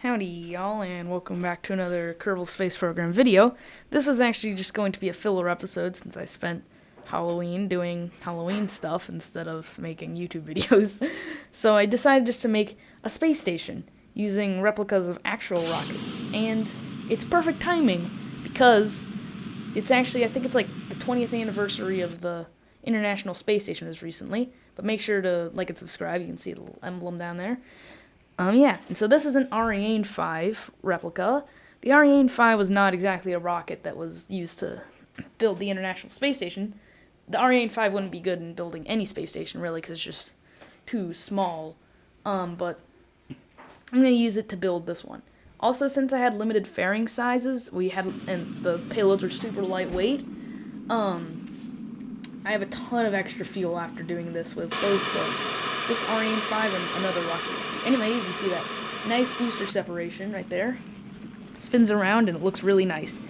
Howdy y'all, and welcome back to another Kerbal Space Program video. This was actually just going to be a filler episode since I spent Halloween doing Halloween stuff instead of making YouTube videos. So I decided just to make a space station using replicas of actual rockets. And it's perfect timing because it's actually, I think it's like the 20th anniversary of the International Space Station was recently. But make sure to like and subscribe, you can see the little emblem down there. And so this is an Ariane 5 replica. The Ariane 5 was not exactly a rocket that was used to build the International Space Station. The Ariane 5 wouldn't be good in building any space station, really, because it's just too small. But I'm going to use it to build this one. Also, since I had limited fairing sizes, and the payloads were super lightweight, I have a ton of extra fuel after doing this with both this Ariane 5 and another rocket. Anyway, you can see that nice booster separation right there. Spins around and it looks really nice.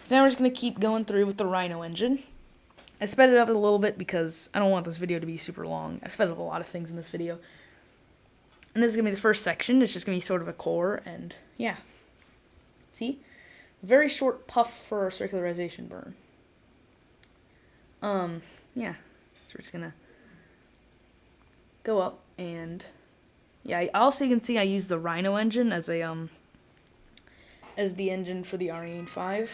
So now we're just going to keep going through with the Rhino engine. I sped it up a little bit because I don't want this video to be super long. I sped up a lot of things in this video. And this is going to be the first section. It's just going to be sort of a core and yeah. See? Very short puff for circularization burn. Yeah. So we're just going to go up and yeah, also you can see I use the Rhino engine as a as the engine for the Ariane 5.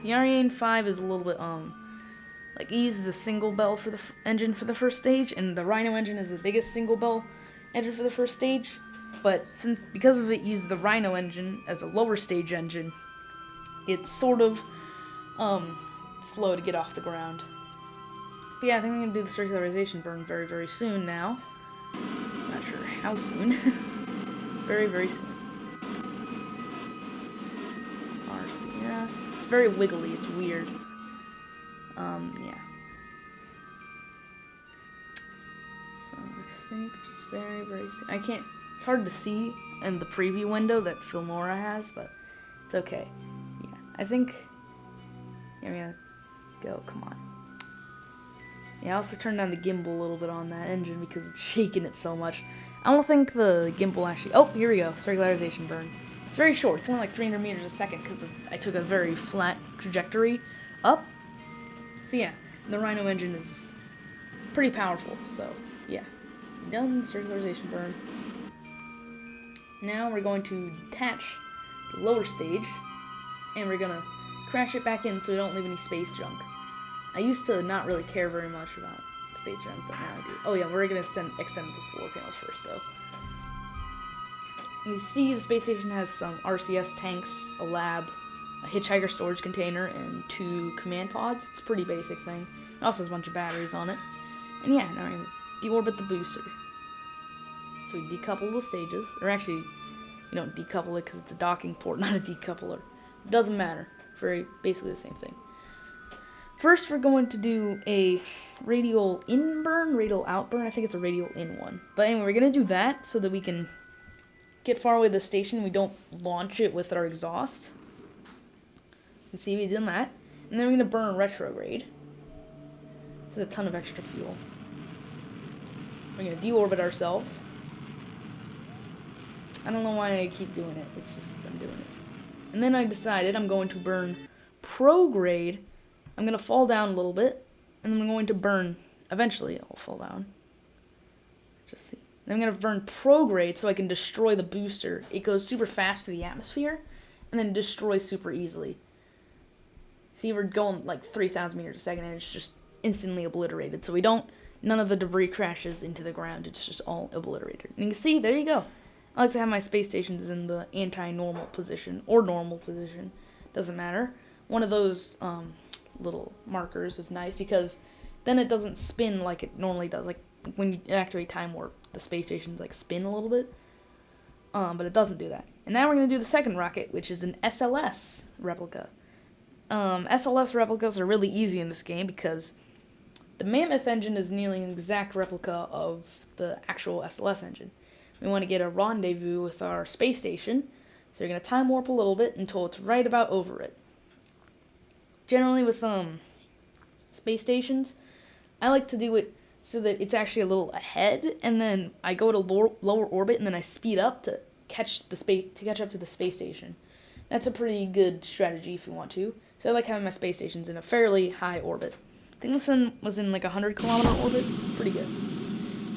The Ariane 5 is a little bit like it uses a single bell for the engine for the first stage, and the Rhino engine is the biggest single bell engine for the first stage. But because of it uses the Rhino engine as a lower stage engine, it's sort of slow to get off the ground. But yeah, I think I'm gonna do the circularization burn very, very soon now. Not sure how soon. Very, very soon. RCS. It's very wiggly. It's weird. Yeah. So I think just very, very soon. I can't. It's hard to see in the preview window that Filmora has, but it's okay. Yeah. I think. Yeah, I'm gonna go. Come on. Yeah, I also turned down the gimbal a little bit on that engine because it's shaking it so much. I don't think the gimbal actually... Oh, here we go. Circularization burn. It's very short. It's only like 300 meters a second because I took a very flat trajectory up. So yeah, the Rhino engine is pretty powerful. So yeah, done circularization burn. Now we're going to detach the lower stage and we're going to crash it back in so we don't leave any space junk. I used to not really care very much about space junk, but now I do. Oh yeah, we're going to extend the solar panels first, though. You see the space station has some RCS tanks, a lab, a hitchhiker storage container, and 2 command pods. It's a pretty basic thing. It also has a bunch of batteries on it. And yeah, now we're going to deorbit the booster. So we decouple the stages. Or actually, you don't decouple it because it's a docking port, not a decoupler. It doesn't matter. Basically the same thing. First, we're going to do a radial in burn, radial out burn. I think it's a radial in one. But anyway, we're going to do that so that we can get far away the station. We don't launch it with our exhaust. You can see we did that. And then we're going to burn retrograde. This is a ton of extra fuel. We're going to deorbit ourselves. I don't know why I keep doing it. It's just, I'm doing it. And then I decided I'm going to burn prograde. I'm going to fall down a little bit, and then I'm going to burn, eventually I'll fall down. Just see. Then I'm going to burn prograde so I can destroy the booster. It goes super fast through the atmosphere, and then destroys super easily. See, we're going like 3,000 meters a second, and it's just instantly obliterated. So none of the debris crashes into the ground. It's just all obliterated. And you can see, there you go. I like to have my space stations in the anti-normal position, or normal position. Doesn't matter. One of those, little markers is nice because then it doesn't spin like it normally does. Like when you activate time warp, the space stations like spin a little bit, but it doesn't do that. And now we're going to do the second rocket, which is an SLS replica. SLS replicas are really easy in this game because the Mammoth engine is nearly an exact replica of the actual SLS engine. We want to get a rendezvous with our space station, so you're going to time warp a little bit until it's right about over it. Generally with space stations, I like to do it so that it's actually a little ahead, and then I go to lower orbit, and then I speed up to catch up to the space station. That's a pretty good strategy if you want to. So I like having my space stations in a fairly high orbit. I think this one was in like a 100-kilometer orbit. Pretty good.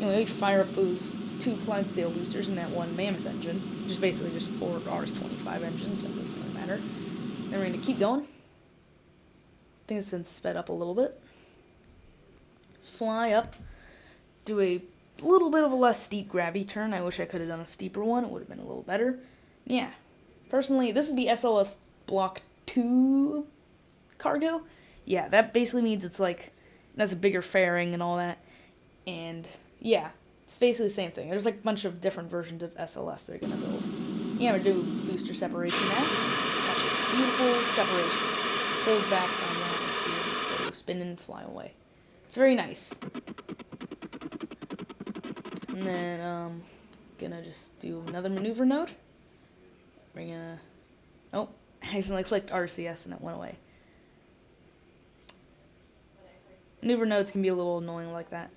Anyway, we fire up those 2 Clydesdale boosters and that 1 Mammoth engine, which is basically just 4 RS-25 engines. That doesn't really matter. Then we're going to keep going. I think it's been sped up a little bit. Let's fly up. Do a little bit of a less steep gravity turn. I wish I could have done a steeper one. It would have been a little better. Yeah. Personally, this is the SLS Block 2 cargo. Yeah, that basically means it's like, that's a bigger fairing and all that. And, yeah, it's basically the same thing. There's like a bunch of different versions of SLS they're going to build. Yeah, we're doing booster separation now. That's beautiful separation. Goes back on the atmosphere. Go spin and fly away. It's very nice. And then, gonna just do another maneuver node. We're gonna, oh, I accidentally clicked RCS and it went away. Maneuver nodes can be a little annoying like that.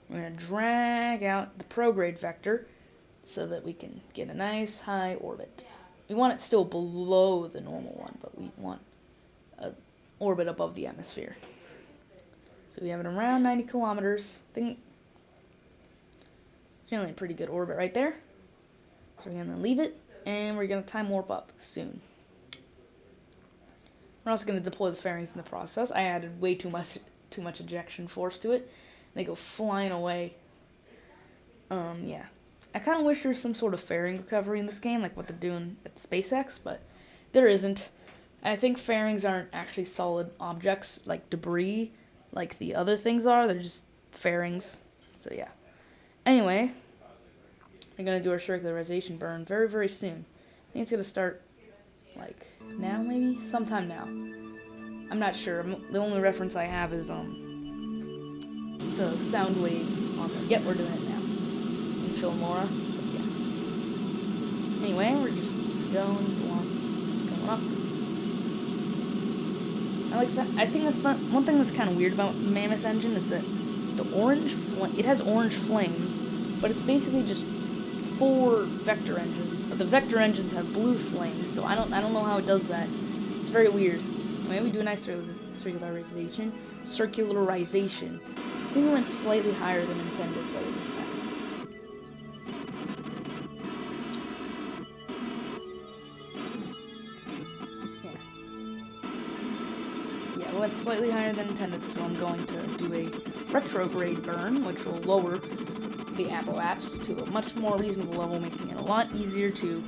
We're gonna drag out the prograde vector so that we can get a nice high orbit. We want it still below the normal one, but we want an orbit above the atmosphere. So we have it around 90 kilometers. I think generally a pretty good orbit right there. So we're going to leave it, and we're going to time warp up soon. We're also going to deploy the fairings in the process. I added way too much ejection force to it. They go flying away. Yeah. I kind of wish there was some sort of fairing recovery in this game, like what they're doing at SpaceX, but there isn't. I think fairings aren't actually solid objects, like debris, like the other things are. They're just fairings. So yeah. Anyway, we're going to do our circularization burn very, very soon. I think it's going to start, like, now maybe? Sometime now. I'm not sure. The only reference I have is, the sound waves on the... Yep, we're doing it now. In Filmora, so yeah. Anyway, we're just going. The velocity is going up. I like that. I think that's one thing that's kind of weird about Mammoth engine is that the orange it has orange flames, but it's basically just 4 vector engines. But the vector engines have blue flames, so I don't know how it does that. It's very weird. Anyway, we do a nice circularization. Circularization. I think it went slightly higher than intended, but it doesn't matter. Yeah, it went slightly higher than intended, so I'm going to do a Retrograde Burn, which will lower the apoapse to a much more reasonable level, making it a lot easier to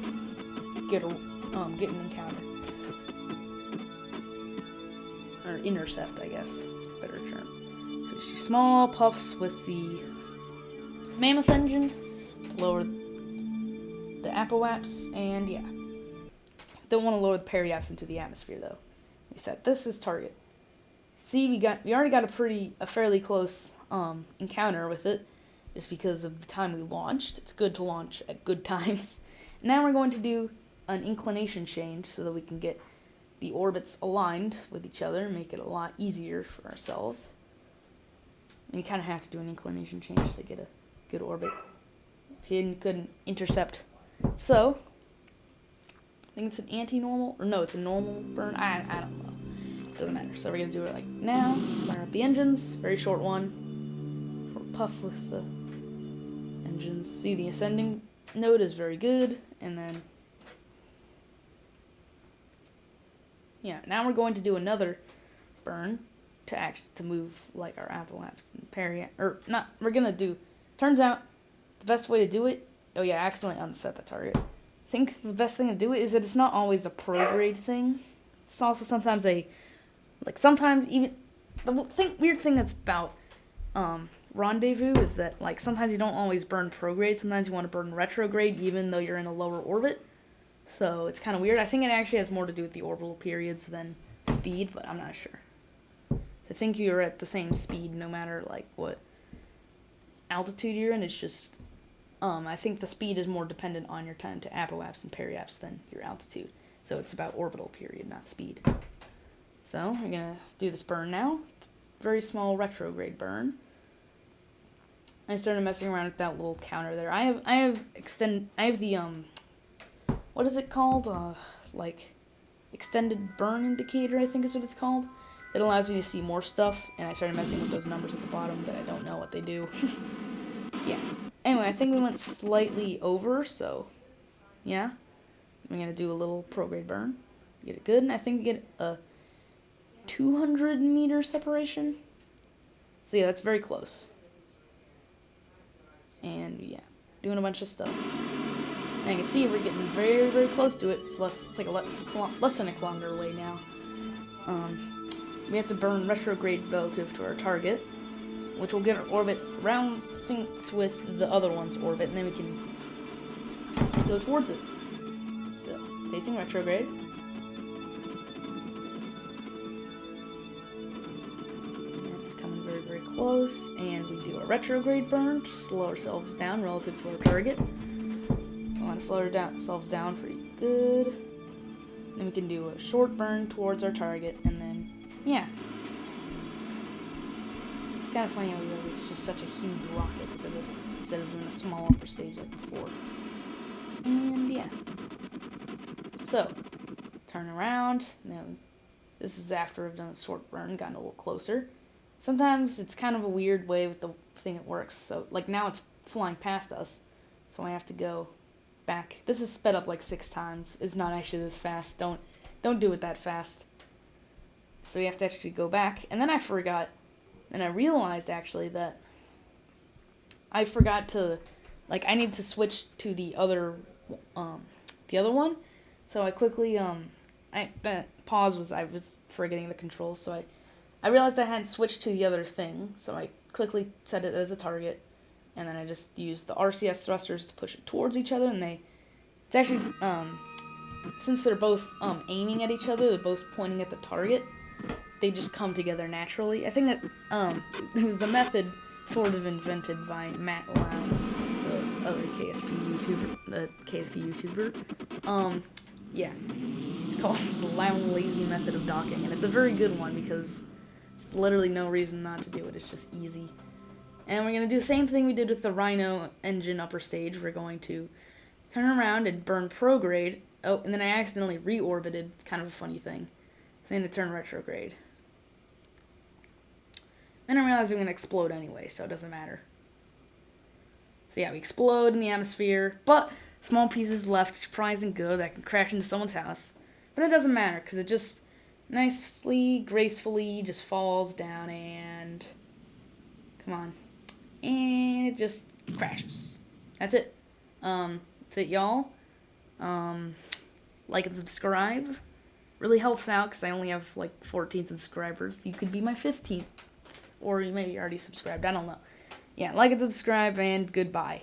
get an encounter. Or intercept, I guess is a better term. So just 2 small puffs with the Mammoth engine to lower the apoapse, and yeah. Don't want to lower the periapse into the atmosphere though. We set this as target. See, we already got a fairly close encounter with it, just because of the time we launched. It's good to launch at good times. Now we're going to do an inclination change so that we can get the orbits aligned with each other and make it a lot easier for ourselves. And you kind of have to do an inclination change to get a good orbit. If you couldn't intercept. So, I think it's an anti-normal, or no, it's a normal burn. I don't know. Doesn't matter. So we're going to do it like now. Fire up the engines. Very short one. Short puff with the engines. See, the ascending node is very good. And then, yeah, now we're going to do another burn to move like our apoapse and or not. We're going to do, turns out the best way to do it, oh yeah, I accidentally unset the target. I think the best thing to do it is that it's not always a prograde thing. It's also sometimes sometimes even, weird thing that's about rendezvous is that, like, sometimes you don't always burn prograde. Sometimes you want to burn retrograde even though you're in a lower orbit. So it's kind of weird. I think it actually has more to do with the orbital periods than speed, but I'm not sure. I think you're at the same speed no matter, like, what altitude you're in. It's just, I think the speed is more dependent on your time to apoapse and periapse than your altitude. So it's about orbital period, not speed. So we're going to do this burn now. Very small retrograde burn. I started messing around with that little counter there. I have the what is it called? Like extended burn indicator, I think is what it's called. It allows me to see more stuff, and I started messing with those numbers at the bottom that I don't know what they do. Yeah. Anyway, I think we went slightly over, so yeah. I'm gonna do a little prograde burn. Get it good, and I think we get a 200-meter separation. So yeah, that's very close. And yeah, doing a bunch of stuff. And you can see we're getting very, very close to it. It's like less than a kilometer away now. We have to burn retrograde relative to our target, which will get our orbit round synced with the other one's orbit, and then we can go towards it. So, facing retrograde. And it's coming very, very close, and we do a retrograde burn to slow ourselves down relative to our target. We want to slow ourselves down pretty good. Then we can do a short burn towards our target, and then, yeah. It's kind of funny how it's just such a huge rocket for this, instead of doing a small upper stage like before. And yeah. So, turn around. Now, this is after I've done a short burn, gotten a little closer. Sometimes it's kind of a weird way with the thing that works. So, like now it's flying past us, so I have to go back. This is sped up like 6 times. It's not actually this fast. Don't do it that fast. So we have to actually go back. And then I forgot, and I realized actually that I forgot to, like, I need to switch to the other one. So I quickly the pause was I was forgetting the controls. So I realized I hadn't switched to the other thing. So I quickly set it as a target. And then I just used the RCS thrusters to push it towards each other, and it's actually, since they're both aiming at each other, they're both pointing at the target, they just come together naturally. I think that it was a method sort of invented by Matt Lown, the other KSP YouTuber. Yeah, it's called the Lown Lazy Method of Docking, and it's a very good one because there's literally no reason not to do it. It's just easy. And we're going to do the same thing we did with the Rhino engine upper stage. We're going to turn around and burn prograde. Oh, and then I accidentally reorbited. Kind of a funny thing. So I'm going to turn retrograde. Then I realized I'm going to explode anyway, so it doesn't matter. So yeah, we explode in the atmosphere, but small pieces left, surprising good, that can crash into someone's house. But it doesn't matter, because it just nicely, gracefully just falls down and... Come on. And it just crashes. That's it. That's it, y'all. Like and subscribe. Really helps out because I only have like 14 subscribers. You could be my 15th. Or you maybe already subscribed. I don't know. Yeah, like and subscribe, and goodbye.